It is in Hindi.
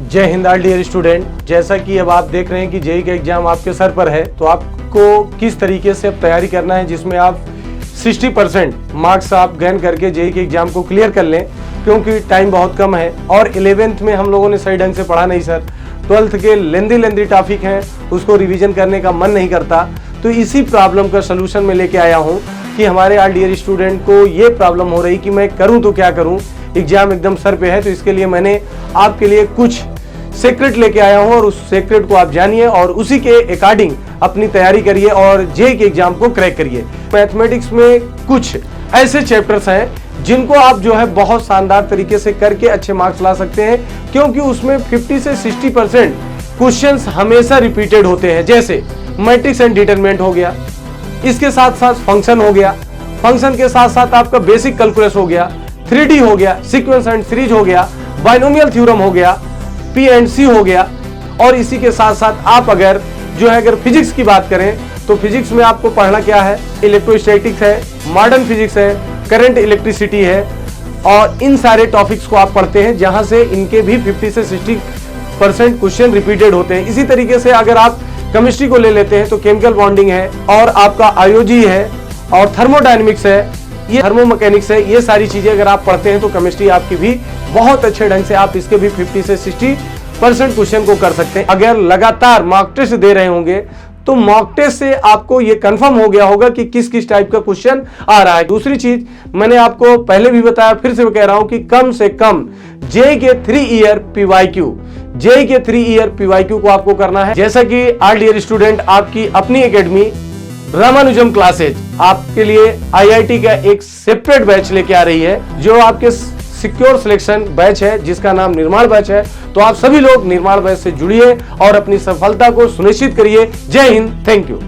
जय हिंद ऑल डियर स्टूडेंट। जैसा कि अब आप देख रहे हैं कि जेईई का एग्जाम आपके सर पर है, तो आपको किस तरीके से अब तैयारी करना है जिसमें आप 60% मार्क्स आप गेन करके जेईई के एग्जाम को क्लियर कर लें, क्योंकि टाइम बहुत कम है। और 11th में हम लोगों ने सही ढंग से पढ़ा नहीं सर, 12th के लेंदी टॉपिक हैं, उसको रिवीजन करने का मन नहीं करता। तो इसी प्रॉब्लम का सलूशन मैं लेके आया हूँ कि हमारे ऑल डियर स्टूडेंट को ये प्रॉब्लम हो रही कि मैं करूँ तो क्या करूँ, एग्जाम एकदम सर पे है। तो इसके लिए मैंने आपके लिए कुछ सीक्रेट लेके आया हूं और उस सीक्रेट को आप जानिए और उसी के अकॉर्डिंग अपनी तैयारी करिए और जेईई के एग्जाम को क्रैक करिए। मैथमेटिक्स में कुछ ऐसे चैप्टर्स हैं जिनको आप जो है बहुत शानदार तरीके से करके अच्छे मार्क्स ला सकते हैं, क्योंकि उसमें 50 से 60% क्वेश्चंस हमेशा रिपीटेड होते हैं। जैसे मैट्रिक्स एंड डिटरमिनेंट हो गया, इसके साथ साथ फंक्शन हो गया, फंक्शन के साथ साथ आपका बेसिक कैलकुलस हो गया, 3D हो गया, सीक्वेंस एंड सीरीज हो गया, बाइनोमियल थ्योरम हो गया, पी एंड सी हो गया। और इसी के साथ साथ आप अगर फिजिक्स की बात करें तो फिजिक्स में आपको पढ़ना क्या है, इलेक्ट्रोस्टैटिक्स है, मॉडर्न फिजिक्स है, करंट इलेक्ट्रिसिटी है। और इन सारे टॉपिक्स को आप पढ़ते हैं जहां से इनके भी 50 से 60% क्वेश्चन रिपीटेड होते हैं। इसी तरीके से अगर आप केमिस्ट्री को ले लेते हैं तो केमिकल बॉन्डिंग है और आपका आईओजी है और थर्मोडायनेमिक्स है, ये थर्मोमैकेनिक्स है। ये सारी चीजें अगर आप पढ़ते हैं तो केमिस्ट्री आपकी भी बहुत अच्छे ढंग से आप इसके भी 50 से 60% क्वेश्चन को कर सकते हैं। अगर लगातार मॉक टेस्ट दे रहे होंगे तो मॉक टेस्ट से आपको ये कंफर्म हो गया होगा कि किस किस टाइप का क्वेश्चन आ रहा है। दूसरी चीज मैंने आपको पहले भी बताया, फिर से कह रहा हूं कि कम से कम जेईई के 3 ईयर पीवाईक्यू को आपको करना है। जैसा कि ऑल डियर स्टूडेंट, आपकी अपनी एकेडमी रामानुजम क्लासेज आपके लिए आईआईटी का एक सेपरेट बैच लेके आ रही है, जो आपके सिक्योर सिलेक्शन बैच है, जिसका नाम निर्माण बैच है। तो आप सभी लोग निर्माण बैच से जुड़िए और अपनी सफलता को सुनिश्चित करिए। जय हिंद, थैंक यू।